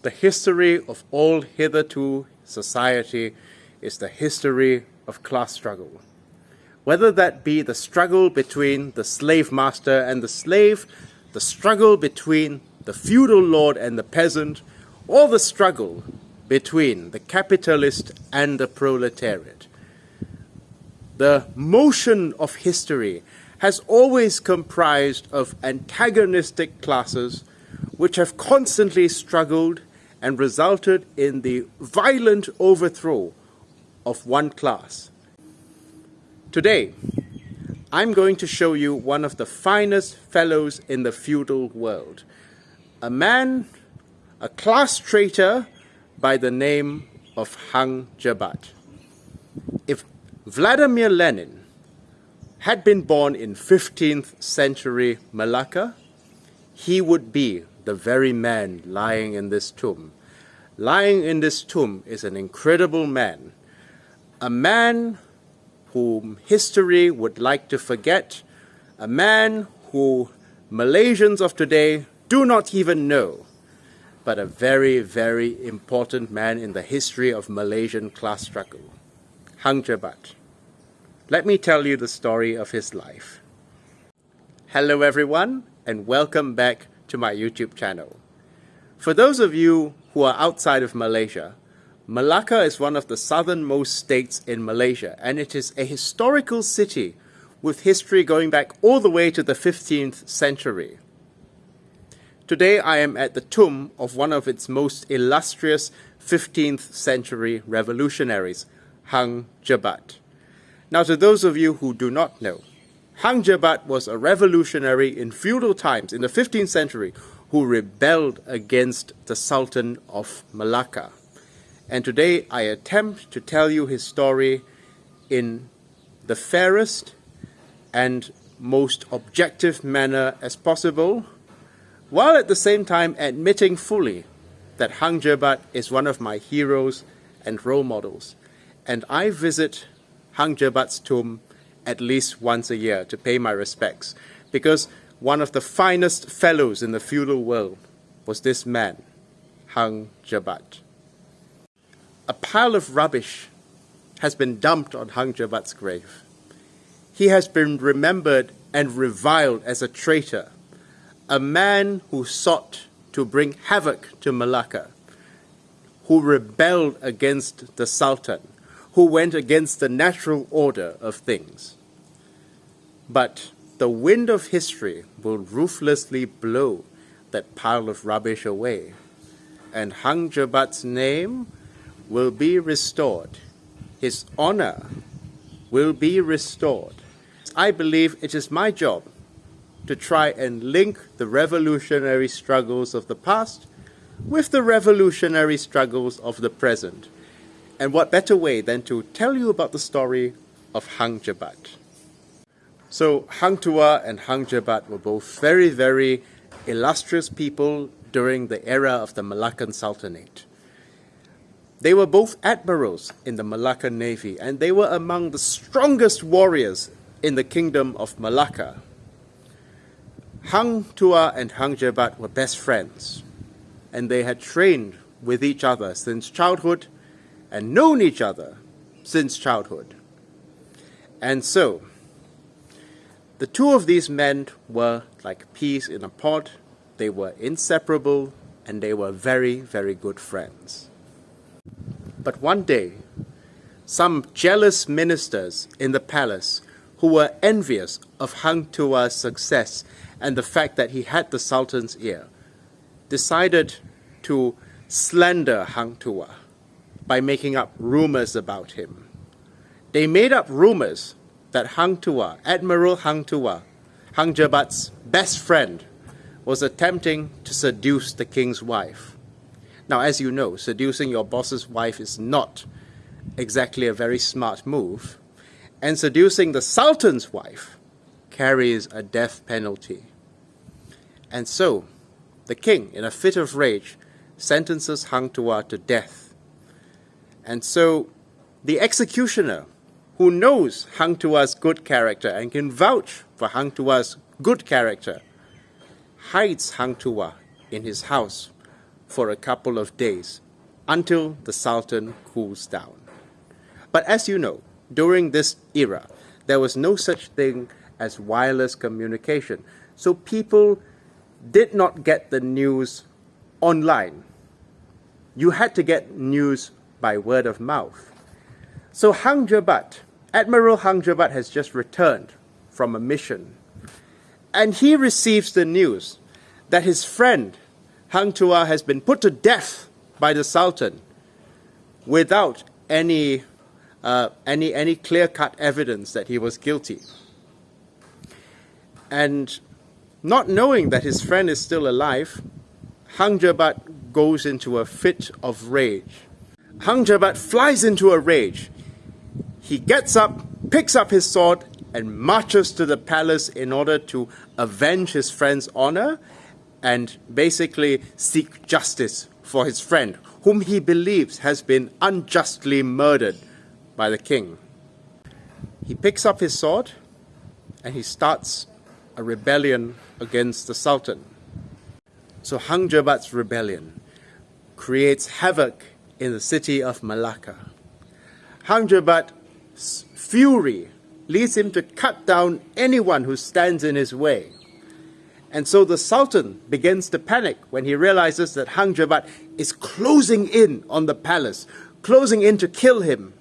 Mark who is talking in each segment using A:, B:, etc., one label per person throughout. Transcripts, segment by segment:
A: The history of all hitherto society is the history of class struggle. Whether that be the struggle between the slave master and the slave, the struggle between the feudal lord and the peasant, or the struggle between the capitalist and the proletariat. The motion of history has always comprised of antagonistic classes which have constantly struggled and resulted in the violent overthrow of one class. Today, I'm going to show you one of the finest fellows in the feudal world, a man, a class traitor by the name of Hang Jebat. If Vladimir Lenin had been born in 15th century Malacca, he would be the very man lying in this tomb. Lying in this tomb is an incredible man, a man whom history would like to forget, a man who Malaysians of today do not even know, but a very, very important man in the history of Malaysian class struggle, Hang Jebat. Let me tell you the story of his life. Hello everyone, and welcome back to my YouTube channel. For those of you who are outside of Malaysia, Malacca is one of the southernmost states in Malaysia, and it is a historical city with history going back all the way to the 15th century. Today I am at the tomb of one of its most illustrious 15th century revolutionaries, Hang Jebat. Now, to those of you who do not know, Hang Jebat was a revolutionary in feudal times in the 15th century who rebelled against the Sultan of Malacca. And today I attempt to tell you his story in the fairest and most objective manner as possible, while at the same time admitting fully that Hang Jebat is one of my heroes and role models. And I visit Hang Jebat's tomb at least once a year to pay my respects, because one of the finest fellows in the feudal world was this man, Hang Jebat. A pile of rubbish has been dumped on Hang Jebat's grave. He has been remembered and reviled as a traitor, a man who sought to bring havoc to Malacca, who rebelled against the Sultan, who went against the natural order of things. But the wind of history will ruthlessly blow that pile of rubbish away, and Hang Jebat's name will be restored. His honor will be restored. I believe it is my job to try and link the revolutionary struggles of the past with the revolutionary struggles of the present. And what better way than to tell you about the story of Hang Jebat. So Hang Tuah and Hang Jebat were both very, very illustrious people during the era of the Malaccan Sultanate. They were both admirals in the Malaccan Navy, and they were among the strongest warriors in the kingdom of Malacca. Hang Tuah and Hang Jebat were best friends, and they had trained with each other since childhood and known each other since childhood. And so, the two of these men were like peas in a pod. They were inseparable, and they were very, very good friends. But one day, some jealous ministers in the palace who were envious of Hang Tuah's success and the fact that he had the Sultan's ear, decided to slander Hang Tuah by making up rumors about him. They made up rumors that Hang Tuah, Admiral Hang Tuah, Hang Jebat's best friend, was attempting to seduce the king's wife. Now, as you know, seducing your boss's wife is not exactly a very smart move, and seducing the Sultan's wife carries a death penalty. And so, the king, in a fit of rage, sentences Hang Tuah to death. And so, the executioner, who knows Hang Tuah's good character and can vouch for Hang Tuah's good character, hides Hang Tuah in his house for a couple of days until the Sultan cools down. But as you know, during this era, there was no such thing as wireless communication. So people did not get the news online. You had to get news by word of mouth. So Hang Jebat, Admiral Hang Jebat has just returned from a mission. And he receives the news that his friend Hang Tuah has been put to death by the Sultan without any clear-cut evidence that he was guilty. And not knowing that his friend is still alive, Hang Jebat goes into a fit of rage. Hang Jebat flies into a rage. He gets up, picks up his sword, and marches to the palace in order to avenge his friend's honor and basically seek justice for his friend, whom he believes has been unjustly murdered by the king. He picks up his sword and he starts a rebellion against the Sultan. So Hang Jebat's rebellion creates havoc in the city of Malacca. Hang Jebat's fury leads him to cut down anyone who stands in his way. And so the Sultan begins to panic when he realizes that Hang Jebat is closing in on the palace, closing in to kill him.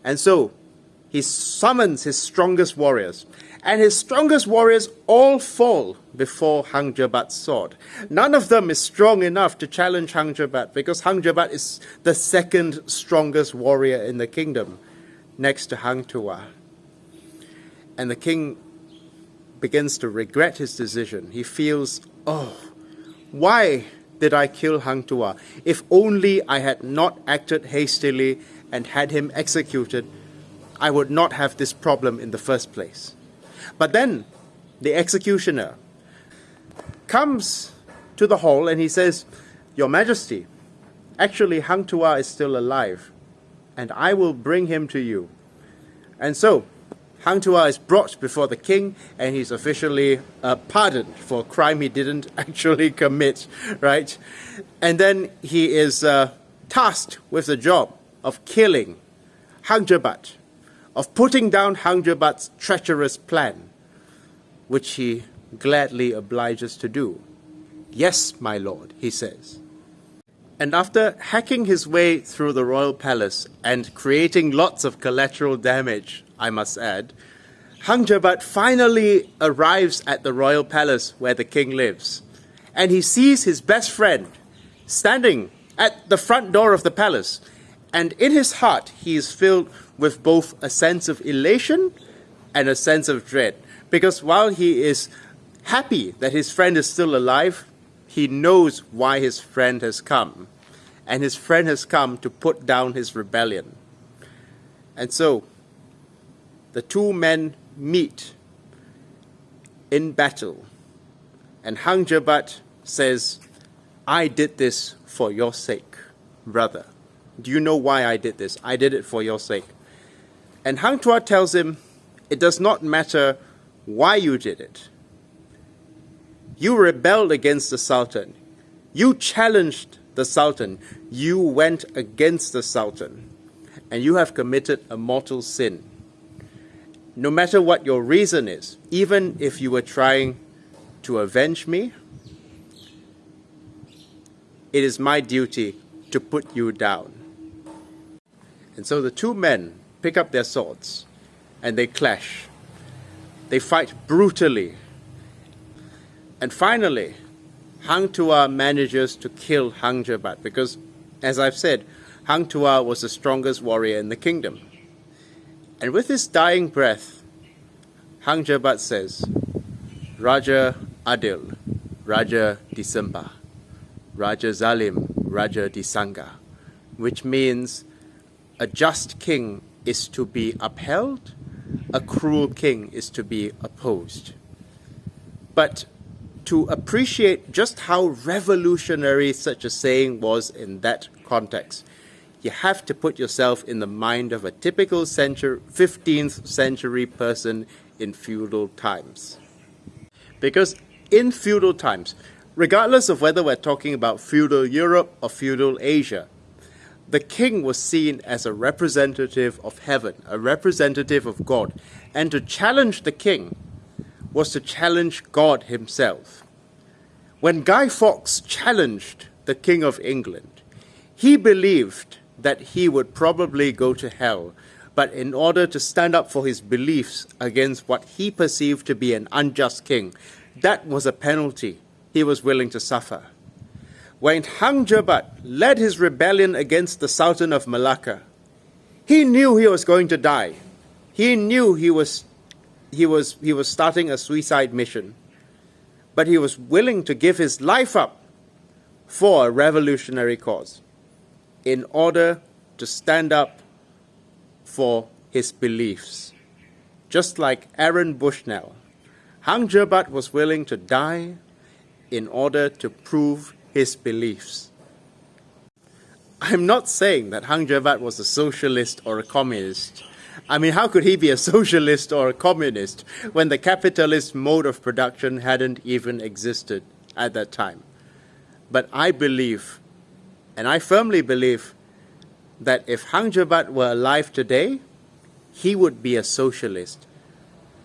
A: And so he summons his strongest warriors. And his strongest warriors all fall before Hang Jebat's sword. None of them is strong enough to challenge Hang Jebat because Hang Jebat is the second strongest warrior in the kingdom, next to Hang Tuah. And the king begins to regret his decision. He feels, oh, why did I kill Hang Tuah? If only I had not acted hastily and had him executed, I would not have this problem in the first place. But then the executioner comes to the hall and he says, Your Majesty, actually Hang Tuah is still alive and I will bring him to you. And so Hang Tuah is brought before the king and he's officially pardoned for a crime he didn't actually commit, right? And then he is tasked with the job of killing Hang Jebat, of putting down Hang Jebat's treacherous plan, which he gladly obliges to do. Yes, my lord, he says. And after hacking his way through the royal palace and creating lots of collateral damage, I must add, Hang Jebat finally arrives at the royal palace where the king lives. And he sees his best friend standing at the front door of the palace. And in his heart, he is filled with both a sense of elation and a sense of dread. Because while he is happy that his friend is still alive, he knows why his friend has come. And his friend has come to put down his rebellion. And so, the two men meet in battle. And Hang Jebat says, I did this for your sake, brother. Do you know why I did this? I did it for your sake. And Hang Tuah tells him, it does not matter why you did it. You rebelled against the Sultan. You challenged the Sultan. You went against the Sultan. And you have committed a mortal sin. No matter what your reason is, even if you were trying to avenge me, it is my duty to put you down. And so the two men pick up their swords and they clash. They fight brutally. And finally, Hang Tuah manages to kill Hang Jebat because, as I've said, Hang Tuah was the strongest warrior in the kingdom. And with his dying breath, Hang Jebat says, Raja Adil, Raja Disemba, Raja Zalim, Raja Disanga, which means a just king is to be upheld, a cruel king is to be opposed. But to appreciate just how revolutionary such a saying was in that context, you have to put yourself in the mind of a typical 15th century person in feudal times. Because in feudal times, regardless of whether we're talking about feudal Europe or feudal Asia, the king was seen as a representative of heaven, a representative of God, and to challenge the king was to challenge God himself. When Guy Fawkes challenged the King of England, he believed that he would probably go to hell, but in order to stand up for his beliefs against what he perceived to be an unjust king, that was a penalty he was willing to suffer. When Hang Jebat led his rebellion against the Sultan of Malacca, he knew he was going to die. He knew he was starting a suicide mission, but he was willing to give his life up for a revolutionary cause in order to stand up for his beliefs. Just like Aaron Bushnell, Hang Jebat was willing to die in order to prove his beliefs. I'm not saying that Hang Jebat was a socialist or a communist. I mean, how could he be a socialist or a communist when the capitalist mode of production hadn't even existed at that time? But I believe, and I firmly believe, that if Hang Jebat were alive today, he would be a socialist.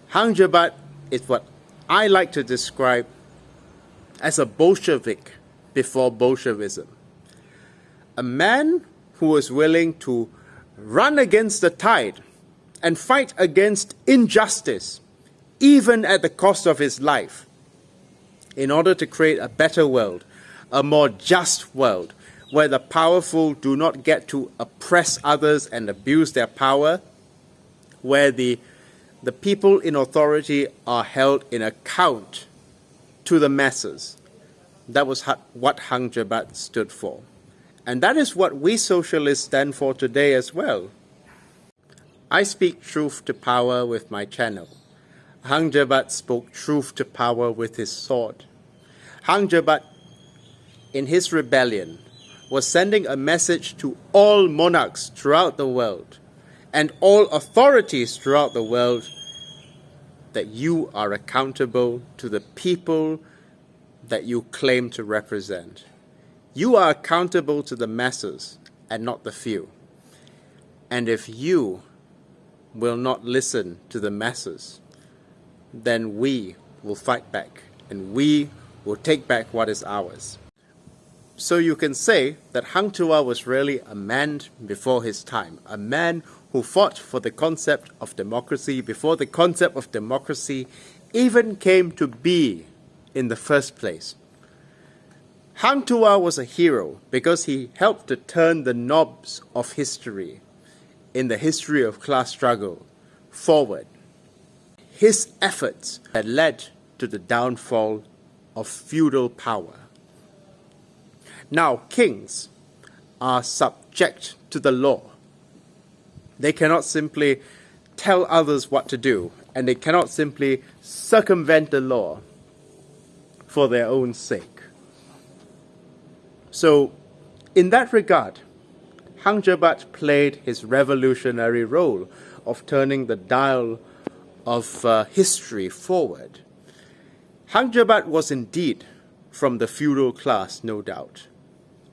A: Hang Jebat is what I like to describe as a Bolshevik before Bolshevism. A man who was willing to run against the tide and fight against injustice, even at the cost of his life, in order to create a better world, a more just world, where the powerful do not get to oppress others and abuse their power, where the people in authority are held in account to the masses. That was what Hang Jebat stood for. And that is what we socialists stand for today as well. I speak truth to power with my channel. Hang Jebat spoke truth to power with his sword. Hang Jebat, in his rebellion, was sending a message to all monarchs throughout the world and all authorities throughout the world that you are accountable to the people that you claim to represent. You are accountable to the masses and not the few. And if you will not listen to the masses, then we will fight back and we will take back what is ours. So you can say that Hang Tuah was really a man before his time, a man who fought for the concept of democracy before the concept of democracy even came to be in the first place. Hang Tuah was a hero because he helped to turn the knobs of history, in the history of class struggle, forward. His efforts had led to the downfall of feudal power. Now, kings are subject to the law. They cannot simply tell others what to do, and they cannot simply circumvent the law for their own sake. So, in that regard, Hang Jebat played his revolutionary role of turning the dial of history forward. Hang Jebat was indeed from the feudal class, no doubt.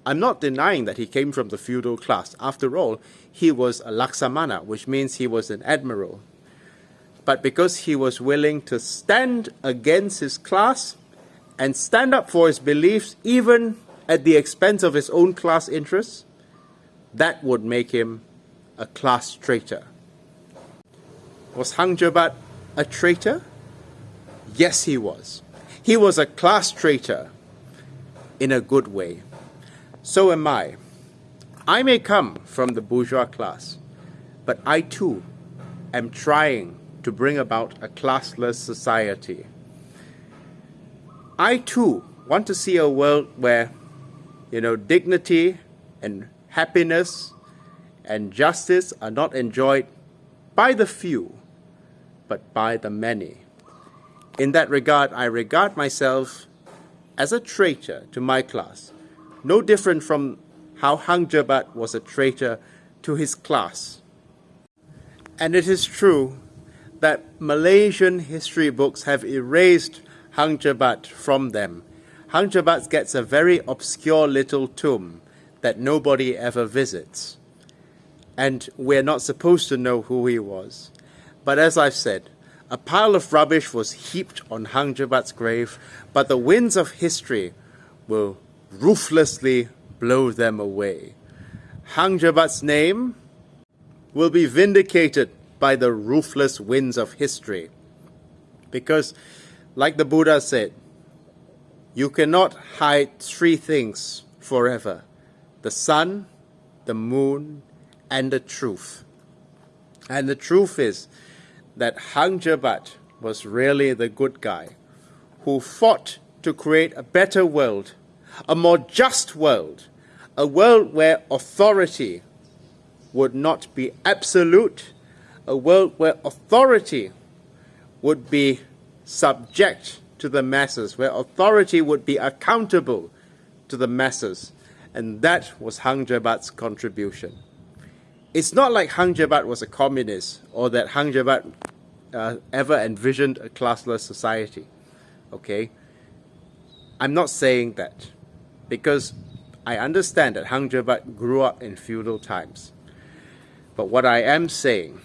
A: I'm not denying that he came from the feudal class. After all, he was a Laksamana, which means he was an admiral. But because he was willing to stand against his class and stand up for his beliefs, even at the expense of his own class interests, that would make him a class traitor. Was Hang Jebat a traitor? Yes, he was. He was a class traitor in a good way. So am I. I may come from the bourgeois class, but I too am trying to bring about a classless society. I too want to see a world where, dignity and happiness and justice are not enjoyed by the few, but by the many. In that regard, I regard myself as a traitor to my class, no different from how Hang Jebat was a traitor to his class. And it is true that Malaysian history books have erased Hang Jebat from them. Hang Jebat gets a very obscure little tomb that nobody ever visits. And we're not supposed to know who he was. But as I've said, a pile of rubbish was heaped on Hang Jebat's grave, but the winds of history will ruthlessly blow them away. Hang Jebat's name will be vindicated by the ruthless winds of history. Because, like the Buddha said, you cannot hide three things forever: the sun, the moon, and the truth. And the truth is that Hang Jebat was really the good guy who fought to create a better world, a more just world, a world where authority would not be absolute, a world where authority would be subject to the masses, where authority would be accountable to the masses. And that was Hang Jebat's contribution. It's not like Hang Jebat was a communist or that Hang Jebat ever envisioned a classless society. Okay? I'm not saying that because I understand that Hang Jebat grew up in feudal times. But what I am saying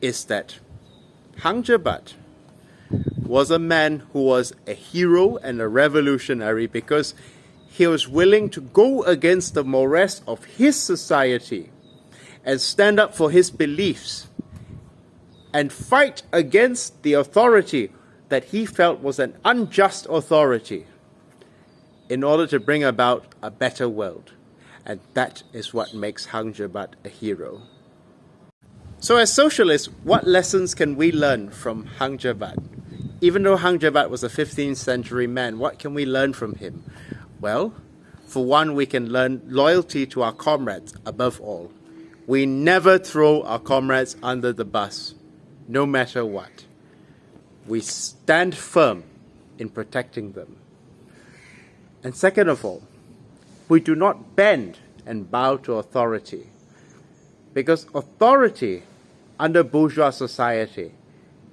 A: is that Hang Jebat was a man who was a hero and a revolutionary because he was willing to go against the mores of his society and stand up for his beliefs and fight against the authority that he felt was an unjust authority in order to bring about a better world. And that is what makes Hang Jebat a hero. So as socialists, what lessons can we learn from Hang Jebat? Even though Hang Jebat was a 15th century man, what can we learn from him? Well, for one, we can learn loyalty to our comrades above all. We never throw our comrades under the bus, no matter what. We stand firm in protecting them. And second of all, we do not bend and bow to authority. Because authority under bourgeois society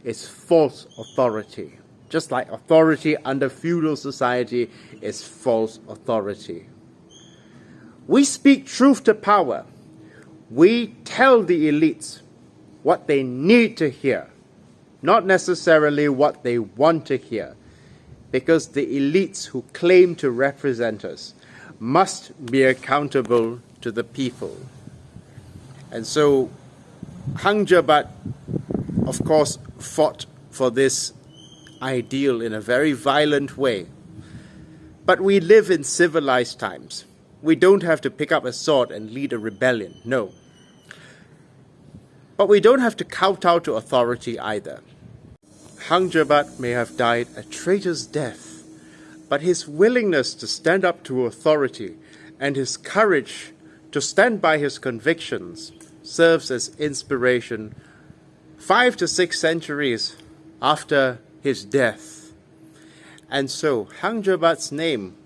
A: is false authority. Just like authority under feudal society is false authority. We speak truth to power. We tell the elites what they need to hear, not necessarily what they want to hear, because the elites who claim to represent us must be accountable to the people. And so Hang Jebat, of course, fought for this ideal in a very violent way. But we live in civilized times. We don't have to pick up a sword and lead a rebellion, no. But we don't have to kowtow to authority either. Hang Jebat may have died a traitor's death, but his willingness to stand up to authority and his courage to stand by his convictions serves as inspiration 5 to 6 centuries after his death. And so Hang Jebat's name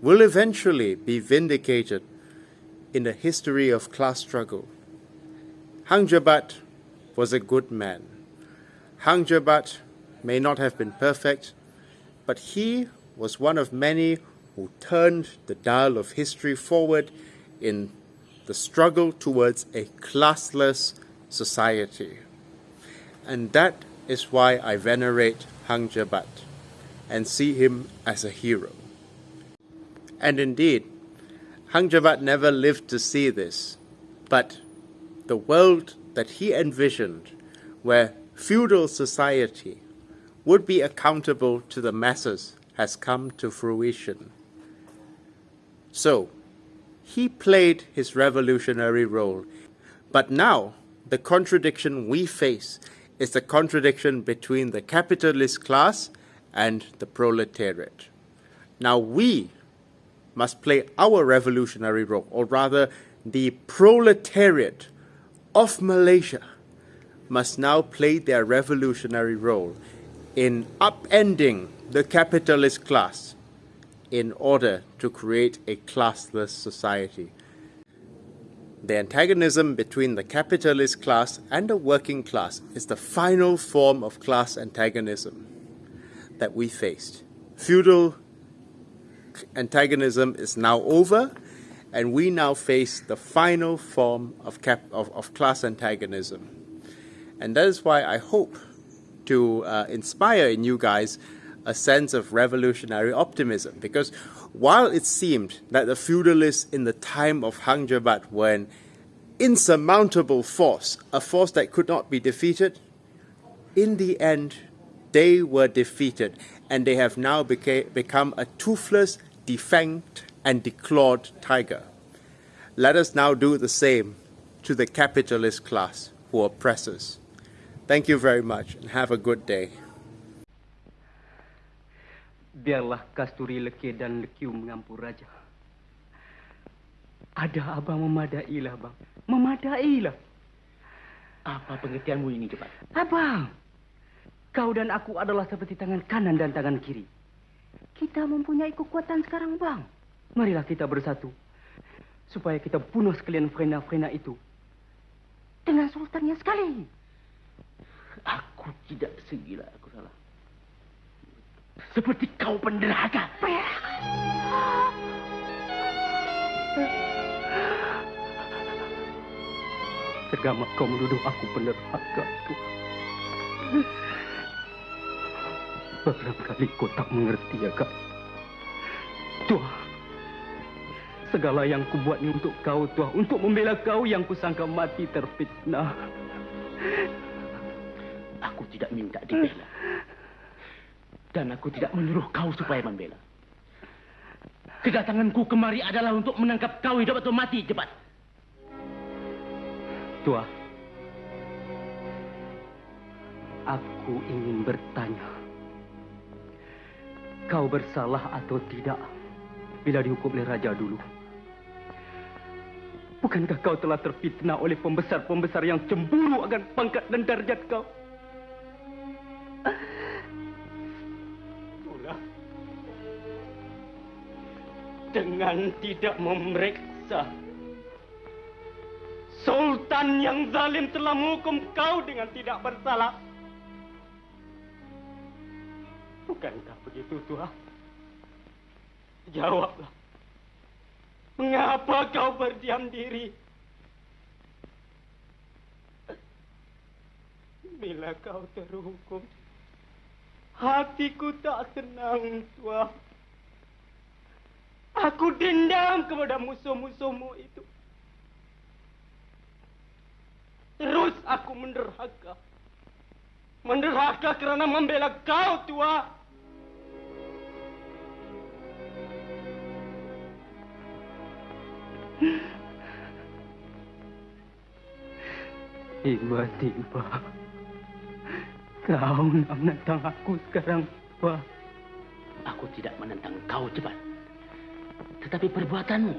A: will eventually be vindicated in the history of class struggle. Hang Jebat was a good man. Hang Jebat may not have been perfect, but he was one of many who turned the dial of history forward in the struggle towards a classless society. And that is why I venerate Hang Jebat and see him as a hero. And indeed, Hang Jebat never lived to see this, but the world that he envisioned, where feudal society would be accountable to the masses, has come to fruition. So, he played his revolutionary role, but now the contradiction we face is the contradiction between the capitalist class and the proletariat. Now we must play our revolutionary role, or rather the proletariat of Malaysia must now play their revolutionary role in upending the capitalist class in order to create a classless society. The antagonism between the capitalist class and the working class is the final form of class antagonism that we faced. Feudal antagonism is now over, and we now face the final form of class antagonism. And that is why I hope to inspire in you guys a sense of revolutionary optimism, because while it seemed that the feudalists in the time of Hang Jebat were an insurmountable force, a force that could not be defeated, in the end, they were defeated, and they have now become a toothless, defanged, and declawed tiger. Let us now do the same to the capitalist class who oppress us. Thank you very much, and have a good day.
B: Biarlah kasturi leke dan lekiu mengampur raja. Ada abang memadailah, bang. Memadailah.
C: Apa pengertianmu ini, Jebat?
B: Abang, kau dan aku adalah seperti tangan kanan dan tangan kiri. Kita mempunyai kekuatan sekarang, bang. Marilah kita bersatu, supaya kita bunuh sekalian frena-frena itu dengan sultannya sekali.
C: Aku tidak segila aku salah. Seperti kau penderhaka.
B: Tergamak kau menuduh aku penderhaka, Tuhan. Barangkali kau tak mengerti, ya, Kak. Tuhan, segala yang kubuat ini untuk kau, Tuhan. Untuk membela kau yang kusangka mati terfitnah.
C: Aku tidak minta dibela. Dan aku tidak menyuruh kau supaya membela. Kedatanganku kemari adalah untuk menangkap kau hidup atau mati, Jebat.
B: Tuan, aku ingin bertanya. Kau bersalah atau tidak bila dihukum oleh raja dulu? Bukankah kau telah terfitnah oleh pembesar-pembesar yang cemburu akan pangkat dan darjat kau? Dengan tidak memeriksa, Sultan yang zalim telah menghukum kau dengan tidak bersalah. Bukankah begitu, Tuhan? Jawablah. Mengapa kau berdiam diri? Bila kau terhukum, hatiku tak senang, Tuhan. Aku dendam kepada musuh-musuhmu itu. Terus aku menderhaka. Menderhaka kerana membela kau, Tua. Tiba-tiba kau nak menentang aku sekarang, Tua.
C: Aku tidak menentang kau, Jebat. Tetapi perbuatanmu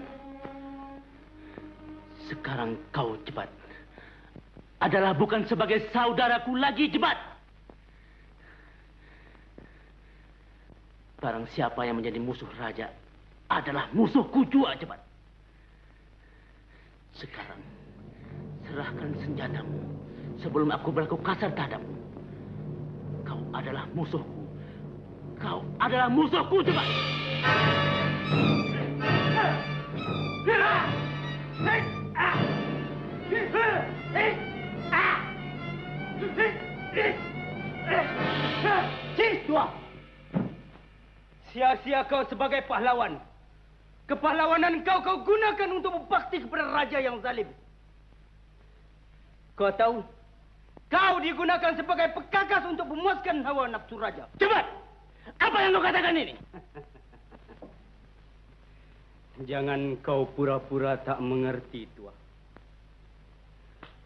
C: sekarang kau, Jebat, adalah bukan sebagai saudaraku lagi, Jebat. Barang siapa yang menjadi musuh raja adalah musuhku juga, Jebat. Sekarang serahkan senjatamu sebelum aku berlaku kasar terhadapmu. Kau adalah musuhku. Kau adalah musuhku, Jebat.
B: Sia-sia kau sebagai pahlawan. Kepahlawanan kau gunakan untuk berbakti kepada raja yang zalim. Kau tahu, kau digunakan sebagai pekakas untuk memuaskan hawa nafsu raja.
C: Cepat! Apa yang kau katakan ini?
B: Jangan kau pura-pura tak mengerti, Tuan.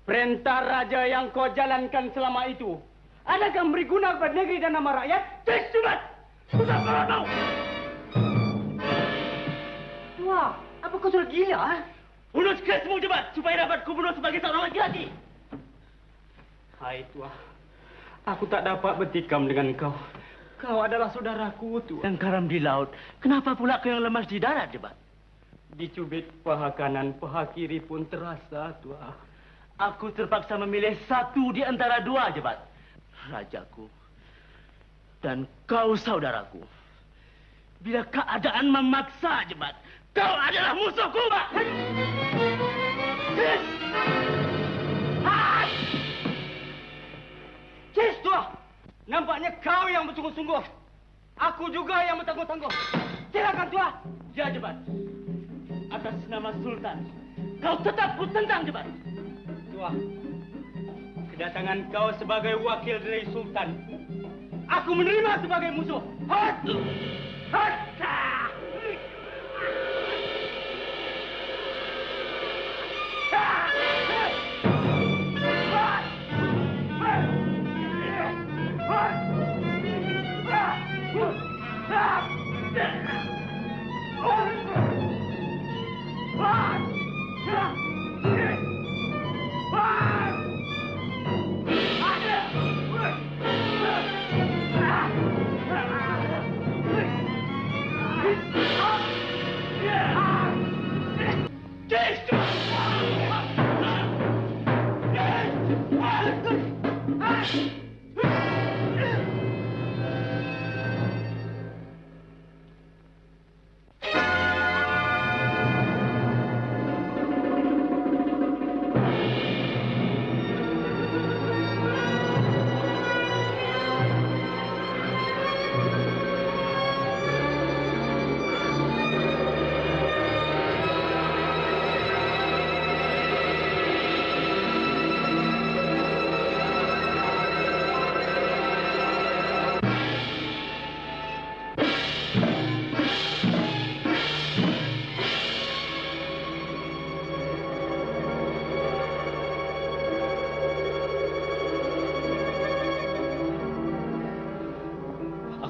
B: Perintah raja yang kau jalankan selama itu, adakah memberi guna kepada negeri dan nama rakyat?
C: Cepat! Sudah kalau tahu!
B: Tuan, apa kau sudah gila?
C: Bunuh sekalian cepat, supaya dapat kubunuh sebagai seorang laki-laki.
B: Hai, Tuan. Aku tak dapat bertikam dengan kau. Kau adalah saudaraku, Tuan.
C: Yang karam di laut, kenapa pula kau yang lemas di darat, Jebat?
B: Dicubit paha kanan, paha kiri pun terasa, Tuan.
C: Aku terpaksa memilih satu di antara dua, Jebat. Rajaku dan kau saudaraku. Bila keadaan memaksa, Jebat, kau adalah musuhku, Pak.
B: Cis, Tua. Nampaknya kau yang bersungguh-sungguh. Aku juga yang bertangguh-tangguh. Silakan, Tua.
C: Ya, Jebat. Atas nama Sultan, kau tetap kutentang, Jebat.
B: Tua, kedatangan kau sebagai wakil dari Sultan, aku menerima sebagai musuh. Hat! Hat!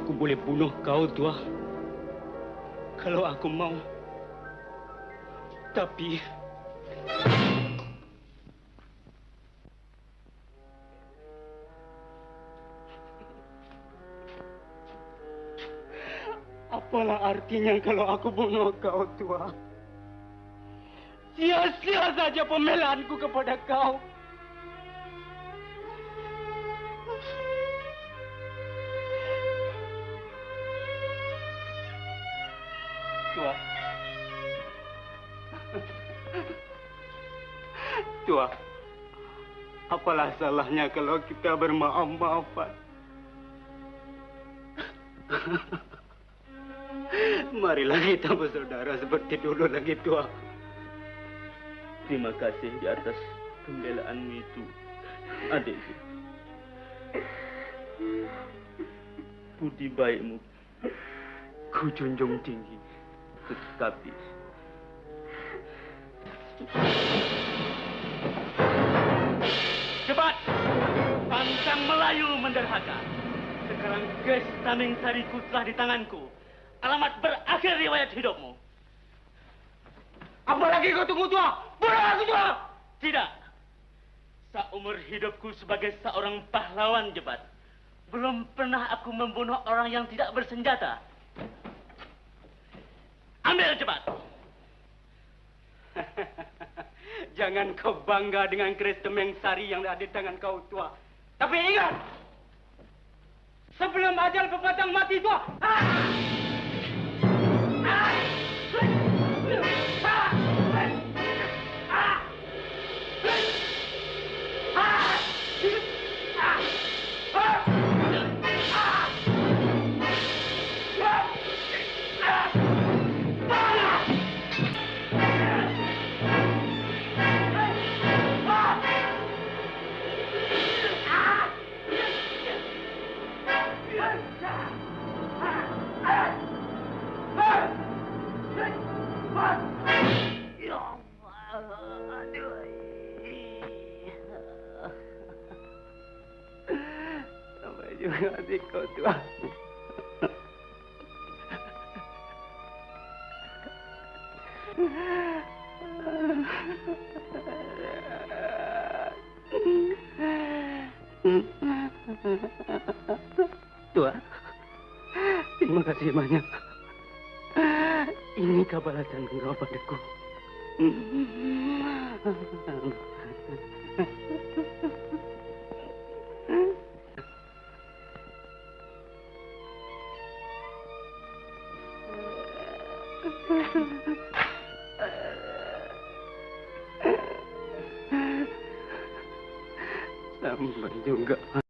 B: Aku boleh bunuh kau, Tua. Kalau aku mau. Tapi... apalah artinya kalau aku bunuh kau, Tua? Sia-sia saja pembelaanku kepada kau. Tua. Tua, apalah salahnya kalau kita bermaaf-maafan? Marilah kita bersaudara seperti dulu lagi, Tua.
C: Terima kasih di atas pembelaanmu itu, adikku. Budi baikmu ku junjung tinggi. Tetapi Jebat, pantang Melayu menderhaka. Sekarang ges tameng sariku telah di tanganku. Alamat berakhir riwayat hidupmu.
B: Apa lagi kau tunggu, Tua? Bunuh aku, Tua!
C: Tidak. Seumur hidupku sebagai seorang pahlawan, Jebat, belum pernah aku membunuh orang yang tidak bersenjata. Ambil, Jebat.
B: Jangan kau bangga dengan keris temeng sari yang ada di tangan kau, Tua. Tapi ingat, sebelum ajal berbatang mati, Tua. Sampai juga adik kau, Tua. Tua, terima kasih banyak. Ini balasan engkau padaku. Lama juga.